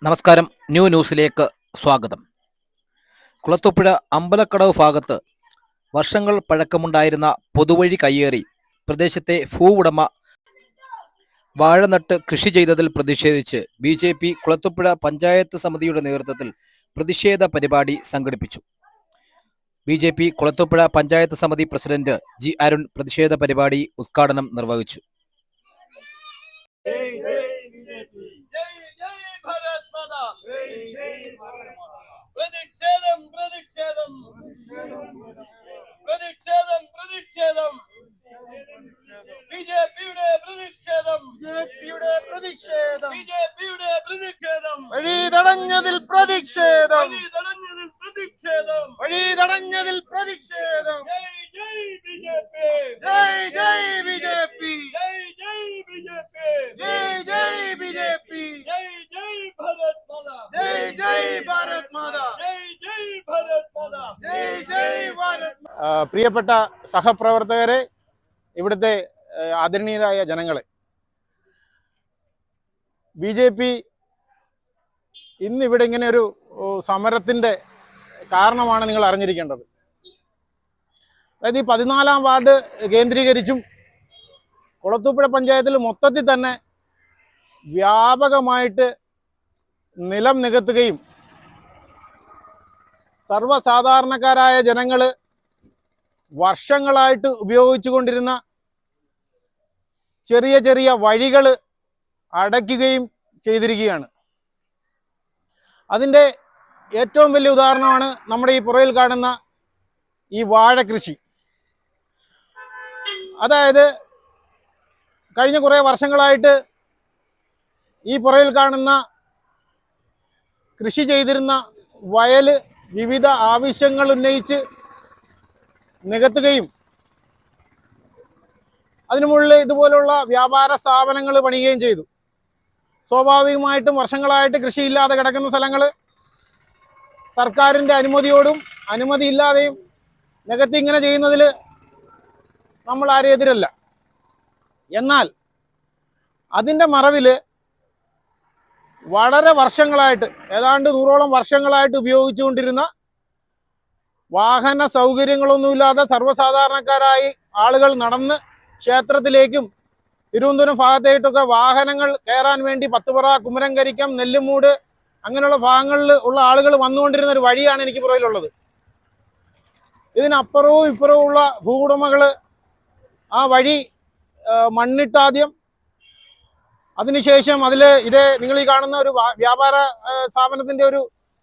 നമസ്കാരം. ന്യൂസിലേക്ക് സ്വാഗതം. കുളത്തൂപ്പുഴ അമ്പലക്കടവ് ഭാഗത്ത് വർഷങ്ങൾ പഴക്കമുണ്ടായിരുന്ന പൊതുവഴി കയ്യേറി പ്രദേശത്തെ ഭൂവുടമ വാഴനട്ട് കൃഷി ചെയ്തതിൽ പ്രതിഷേധിച്ച് BJP കുളത്തൂപ്പുഴ പഞ്ചായത്ത് സമിതിയുടെ നേതൃത്വത്തിൽ പ്രതിഷേധ പരിപാടി സംഘടിപ്പിച്ചു. BJP കുളത്തൂപ്പുഴ പഞ്ചായത്ത് സമിതി പ്രസിഡന്റ് G. അരുൺ പ്രതിഷേധ പരിപാടി ഉദ്ഘാടനം നിർവഹിച്ചു. വഴിതടഞ്ഞതിൽ പ്രതിഷേധം വഴിതടഞ്ഞതിൽ പ്രതിഷേധം. ജയ് ജയ് BJP, ജയ് ജയ് BJP, ജയ് ജയ് BJP, ജയ് ജയ് ഭാരത് മാതാ, ജയ് ജയ് ഭാരത് മാതാ, ജയ് ജയ് ഭാരത് മാതാ, ജയ് ജയ് ഭാരത്. പ്രിയപ്പെട്ട സഹപ്രവർത്തകരെ, ഇവിടുത്തെ ആദരണീയരായ ജനങ്ങളെ, BJP ഇന്നിവിടെ ഇങ്ങനെ ഒരു സമരത്തിൻ്റെ കാരണമാണ് നിങ്ങൾ അറിഞ്ഞിരിക്കേണ്ടത്. അതായത് ഈ 14-ാം വാർഡ് കേന്ദ്രീകരിച്ചും കുളത്തൂപ്പുഴ പഞ്ചായത്തിൽ മൊത്തത്തിൽ തന്നെ വ്യാപകമായിട്ട് നിലം നികത്തുകയും സർവ്വസാധാരണക്കാരായ ജനങ്ങൾ വർഷങ്ങളായിട്ട് ഉപയോഗിച്ചു കൊണ്ടിരുന്ന ചെറിയ ചെറിയ വഴികൾ അടയ്ക്കുകയും ചെയ്തിരിക്കുകയാണ്. അതിൻ്റെ ഏറ്റവും വലിയ ഉദാഹരണമാണ് നമ്മുടെ ഈ പുറയിൽ കാണുന്ന ഈ വാഴ കൃഷി. അതായത് കഴിഞ്ഞ കുറേ വർഷങ്ങളായിട്ട് ഈ പുറയിൽ കാണുന്ന കൃഷി ചെയ്തിരുന്ന വയൽ വിവിധ ആവശ്യങ്ങൾ ഉന്നയിച്ച് നികത്തുകയും അതിനു മുകളിൽ ഇതുപോലുള്ള വ്യാപാര സ്ഥാപനങ്ങൾ പണിയുകയും ചെയ്തു. സ്വാഭാവികമായിട്ടും വർഷങ്ങളായിട്ട് കൃഷിയില്ലാതെ കിടക്കുന്ന സ്ഥലങ്ങൾ സർക്കാരിൻ്റെ അനുമതിയോടും അനുമതിയില്ലാതെയും നികത്തി ഇങ്ങനെ ചെയ്യുന്നതിൽ നമ്മൾ ആരും എതിരല്ല. എന്നാൽ അതിൻ്റെ മറവിൽ വളരെ വർഷങ്ങളായിട്ട്, ഏതാണ്ട് 100ഓളം വർഷങ്ങളായിട്ട് ഉപയോഗിച്ചുകൊണ്ടിരുന്ന വാഹന സൗകര്യങ്ങളൊന്നുമില്ലാതെ സർവ്വസാധാരണക്കാരായി ആളുകൾ നടന്ന് ക്ഷേത്രത്തിലേക്കും തിരുവനന്തപുരം ഭാഗത്തായിട്ടൊക്കെ വാഹനങ്ങൾ കയറാൻ വേണ്ടി പത്തുപറ, കുമരംകരിക്കം, നെല്ലിമൂട് അങ്ങനെയുള്ള ഭാഗങ്ങളിൽ ഉള്ള ആളുകൾ വന്നുകൊണ്ടിരുന്ന ഒരു വഴിയാണ് എനിക്ക് പുറകിലുള്ളത്. ഇതിനപ്പുറവും ഇപ്പുറവുമുള്ള ഭൂവുടമകൾ ആ വഴി മണ്ണിട്ടാദ്യം, അതിനുശേഷം അതിൽ നിങ്ങൾ ഈ കാണുന്ന ഒരു വ്യാപാര സ്ഥാപനത്തിൻ്റെ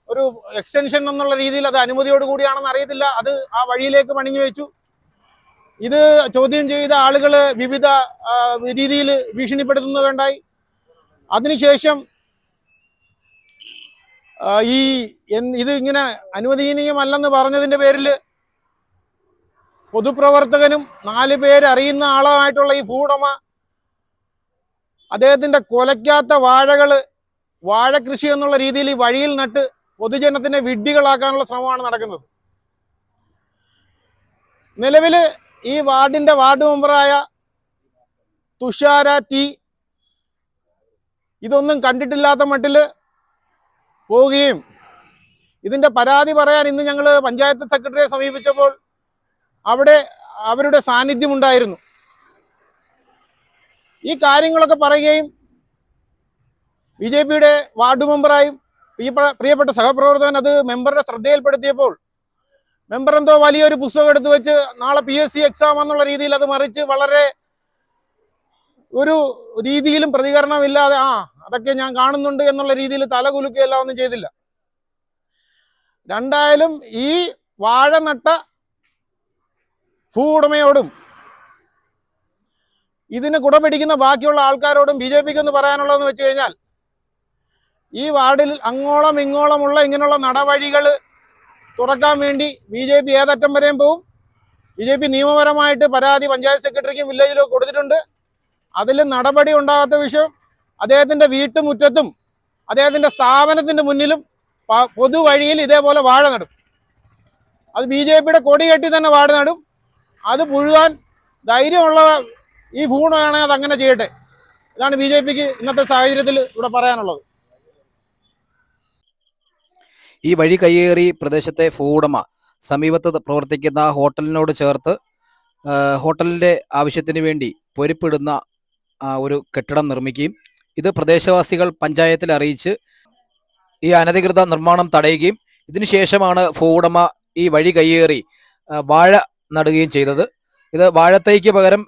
ഒരു എക്സ്റ്റൻഷൻ എന്നുള്ള രീതിയിൽ അത് അനുമതിയോട് കൂടിയാണെന്ന് അറിയത്തില്ല, അത് ആ വഴിയിലേക്ക് പണിഞ്ഞു വെച്ചു. ഇത് ചോദ്യം ചെയ്ത ആളുകൾ വിവിധ രീതിയിൽ ഭീഷണിപ്പെടുത്തുന്നതുണ്ടായി. അതിനുശേഷം ഇത് ഇങ്ങനെ അനുവദനീയമല്ലെന്ന് പറഞ്ഞതിൻ്റെ പേരിൽ പൊതുപ്രവർത്തകനും 4 പേര് അറിയുന്ന ആളുമായിട്ടുള്ള ഈ ഭൂവുടമ അദ്ദേഹത്തിൻ്റെ കൊലയ്ക്കാത്ത വാഴ കൃഷി എന്നുള്ള രീതിയിൽ ഈ വഴിയിൽ നട്ട് പൊതുജനത്തിനെ വിഡ്ഢികളാക്കാനുള്ള ശ്രമമാണ് നടക്കുന്നത്. നിലവിൽ ഈ വാർഡിൻ്റെ വാർഡ് മെമ്പറായ തുഷാര T ഇതൊന്നും കണ്ടിട്ടില്ലാത്ത മട്ടിൽ പോവുകയും ഇതിൻ്റെ പരാതി പറയാൻ ഇന്ന് ഞങ്ങൾ പഞ്ചായത്ത് സെക്രട്ടറിയെ സമീപിച്ചപ്പോൾ അവിടെ അവരുടെ സാന്നിധ്യമുണ്ടായിരുന്നു. ഈ കാര്യങ്ങളൊക്കെ പറയുകയും BJPയുടെ വാർഡ് മെമ്പറായും പ്രിയപ്പെട്ട സഹപ്രവർത്തകൻ അത് മെമ്പറുടെ ശ്രദ്ധയിൽപ്പെടുത്തിയപ്പോൾ മെമ്പർ എന്തോ വലിയൊരു പുസ്തകം എടുത്ത് വെച്ച് നാളെ PSC എക്സാം എന്നുള്ള രീതിയിൽ അത് മറിച്ച് വളരെ ഒരു രീതിയിലും പ്രതികരണമില്ലാതെ അതൊക്കെ ഞാൻ കാണുന്നുണ്ട് എന്നുള്ള രീതിയിൽ തലകുലുക്കുകയല്ല ഒന്നും ചെയ്തില്ല. രണ്ടായാലും ഈ വാഴ നട്ട ഭൂവുടമയോടും ഇതിന് കുടപിടിക്കുന്ന ബാക്കിയുള്ള ആൾക്കാരോടും BJPക്ക് ഒന്ന് പറയാനുള്ളതെന്ന് വെച്ച് കഴിഞ്ഞാൽ, ഈ വാർഡിൽ അങ്ങോളം ഇങ്ങോളമുള്ള ഇങ്ങനെയുള്ള നടവഴികൾ തുറക്കാൻ വേണ്ടി BJP ഏതറ്റം വരെയും പോവും. BJP നിയമപരമായിട്ട് പരാതി പഞ്ചായത്ത് സെക്രട്ടറിക്കും വില്ലേജിലും കൊടുത്തിട്ടുണ്ട്. അതിൽ നടപടി ഉണ്ടാകാത്ത വിഷയം അദ്ദേഹത്തിൻ്റെ വീട്ടുമുറ്റത്തും അദ്ദേഹത്തിൻ്റെ സ്ഥാപനത്തിൻ്റെ മുന്നിലും പൊതുവഴിയിൽ ഇതേപോലെ വാഴ നടും. അത് BJPയുടെ കൊടി കെട്ടി തന്നെ വാഴ നടും. അത് പുഴുവാൻ ധൈര്യമുള്ള ഈ ഭൂണയാണെങ്കിൽ അത് അങ്ങനെ ചെയ്യട്ടെ. ഇതാണ് BJPക്ക് ഇന്നത്തെ സാഹചര്യത്തിൽ ഇവിടെ പറയാനുള്ളത്. ഈ വഴി കയ്യേറി പ്രദേശത്തെ ഭൂവുടമ സമീപത്ത് പ്രവർത്തിക്കുന്ന ഹോട്ടലിനോട് ചേർത്ത് ഹോട്ടലിൻ്റെ ആവശ്യത്തിന് വേണ്ടി പൊരിപ്പിടുന്ന ഒരു കെട്ടിടം നിർമ്മിക്കുകയും ഇത് പ്രദേശവാസികൾ പഞ്ചായത്തിൽ അറിയിച്ച് ഈ അനധികൃത നിർമ്മാണം തടയുകയും ഇതിനുശേഷമാണ് ഭൂവുടമ ഈ വഴി കയ്യേറി വാഴ നടുകയും ചെയ്തത്. ഇത് വാഴത്തൈക്ക് പകരം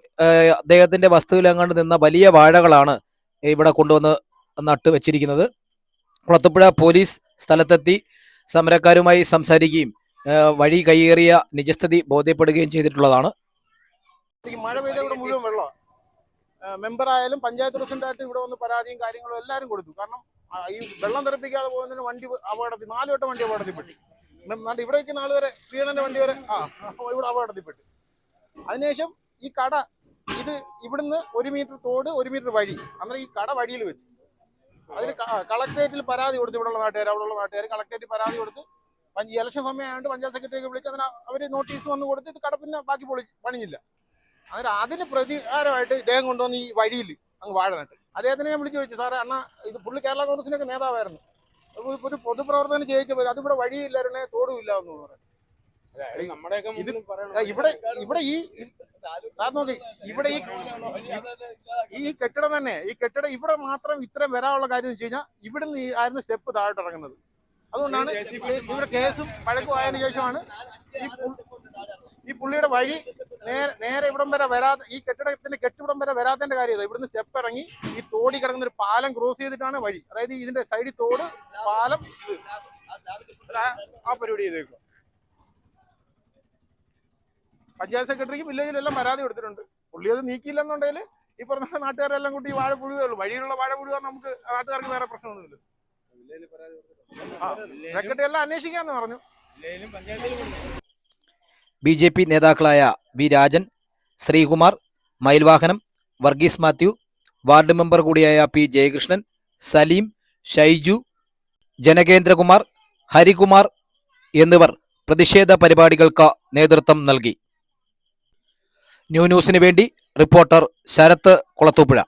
അദ്ദേഹത്തിന്റെ വസ്തുവിലെങ്ങാണ്ട് നിന്ന വലിയ വാഴകളാണ് ഇവിടെ കൊണ്ടുവന്ന് നട്ടു വെച്ചിരിക്കുന്നത്. കുളത്തൂപ്പുഴ പോലീസ് സ്ഥലത്തെത്തി സമരക്കാരുമായി സംസാരിക്കുകയും വഴി കയ്യേറിയ നിജസ്ഥിതി ബോധ്യപ്പെടുകയും ചെയ്തിട്ടുള്ളതാണ്. മഴ പെയ്ത ഇവിടെ മുഴുവൻ വെള്ളം മെമ്പറായാലും പഞ്ചായത്ത് പ്രസിഡന്റായിട്ട് ഇവിടെ വന്ന് പരാതിയും കാര്യങ്ങളും എല്ലാവരും കൊടുത്തു. കാരണം ഈ വെള്ളം തെറിപ്പിക്കാതെ പോകുന്നതിന് വണ്ടി അപകടത്തിൽ 4 വട്ടം വണ്ടി അപകടത്തിൽപ്പെട്ടു. ഇവിടെ വയ്ക്കുന്ന ആൾ വരെ ശ്രീകണ്ഠന്റെ വണ്ടി വരെ ഇവിടെ അപകടത്തിൽപ്പെട്ടു. അതിനുശേഷം ഈ കട ഇത് ഇവിടുന്ന് 1 മീറ്റർ തോട് 1 മീറ്റർ വഴി അന്നേരം ഈ കട വഴിയിൽ വെച്ച് അതിന് കളക്ടറേറ്റിൽ പരാതി കൊടുത്ത് അവിടെയുള്ള നാട്ടുകാർ കളക്ടറേറ്റിൽ പരാതി കൊടുത്ത് ഈ ഇലക്ഷൻ സമയമായതുകൊണ്ട് പഞ്ചായത്ത് സെക്രട്ടറിയൊക്കെ വിളിച്ച് അതിന് അവർ നോട്ടീസ് വന്ന് കൊടുത്ത് ഇത് കട പിന്നെ ബാക്കി പണിഞ്ഞില്ല. അന്നേരം അതിന് പ്രതികാരമായിട്ട് ഇദ്ദേഹം കൊണ്ടുവന്ന് ഈ വഴിയിൽ അങ്ങ് വാഴ നട്ട്. അദ്ദേഹത്തിനെ ഞാൻ വിളിച്ചു ചോദിച്ചു, സാറേ അണ്ണാ ഇത് പുള്ളി കേരള കോൺഗ്രസിനൊക്കെ നേതാവായിരുന്നു, ഒരു പൊതുപ്രവർത്തനം ചെയ്യിച്ചപ്പോൾ അതിവിടെ വഴിയില്ലായിരുന്നേ തോടും ഇല്ല എന്ന് പറഞ്ഞു. ഇവിടെ ഈ സാർ നോക്കി ഇവിടെ ഈ കെട്ടിടം തന്നെ ഈ കെട്ടിടം ഇവിടെ മാത്രം ഇത്രയും വരാനുള്ള കാര്യം എന്ന് വെച്ച് കഴിഞ്ഞാൽ ഇവിടെ നിന്ന് ആയിരുന്നു സ്റ്റെപ്പ് താഴോട്ട് ഇറങ്ങുന്നത്. അതുകൊണ്ടാണ് ഇവിടെ കേസും വഴക്കും ആയതിനു ശേഷമാണ് ഈ പുള്ളിയുടെ വഴി നേരെ ഇവിടം വരെ വരാതെ ഈ കെട്ടിടത്തിന്റെ കെട്ടിടം വരെ വരാത്തതിന്റെ കാര്യം ഇവിടുന്ന് സ്റ്റെപ്പ് ഇറങ്ങി ഈ തോടി കിടക്കുന്ന ഒരു പാലം ക്രോസ് ചെയ്തിട്ടാണ് വഴി. അതായത് ഇതിന്റെ സൈഡിൽ തോട് പാലം ആ പരിപാടി ചെയ്തേക്കും. പഞ്ചായത്ത് സെക്രട്ടറിക്ക് വില്ലേജിലെല്ലാം പരാതി കൊടുത്തിട്ടുണ്ട്. പുള്ളി അത് നീക്കിയില്ലെന്നുണ്ടെങ്കിൽ ഈ പറഞ്ഞ നാട്ടുകാരെല്ലാം കൂട്ടി വാഴ പുഴുവേ ഉള്ളൂ. വഴിയിലുള്ള വാഴ പുഴുവാൻ നമുക്ക് നാട്ടുകാർക്ക് വേറെ പ്രശ്നമൊന്നുമില്ല. സെക്രട്ടറി എല്ലാം അന്വേഷിക്കാന്ന് പറഞ്ഞു. BJP നേതാക്കളായ വി രാജൻ, ശ്രീകുമാർ, മയിൽവാഹനം, വർഗീസ് മാത്യു, വാർഡ് മെമ്പർ കൂടിയായ പി ജയകൃഷ്ണൻ, സലീം, ഷൈജു, ജനകേന്ദ്രകുമാർ, ഹരികുമാർ എന്നിവർ പ്രതിഷേധ പരിപാടികൾക്ക് നേതൃത്വം നൽകി. ന്യൂസിനു വേണ്ടി റിപ്പോർട്ടർ ശരത്ത് കുളത്തൂപ്പുഴ.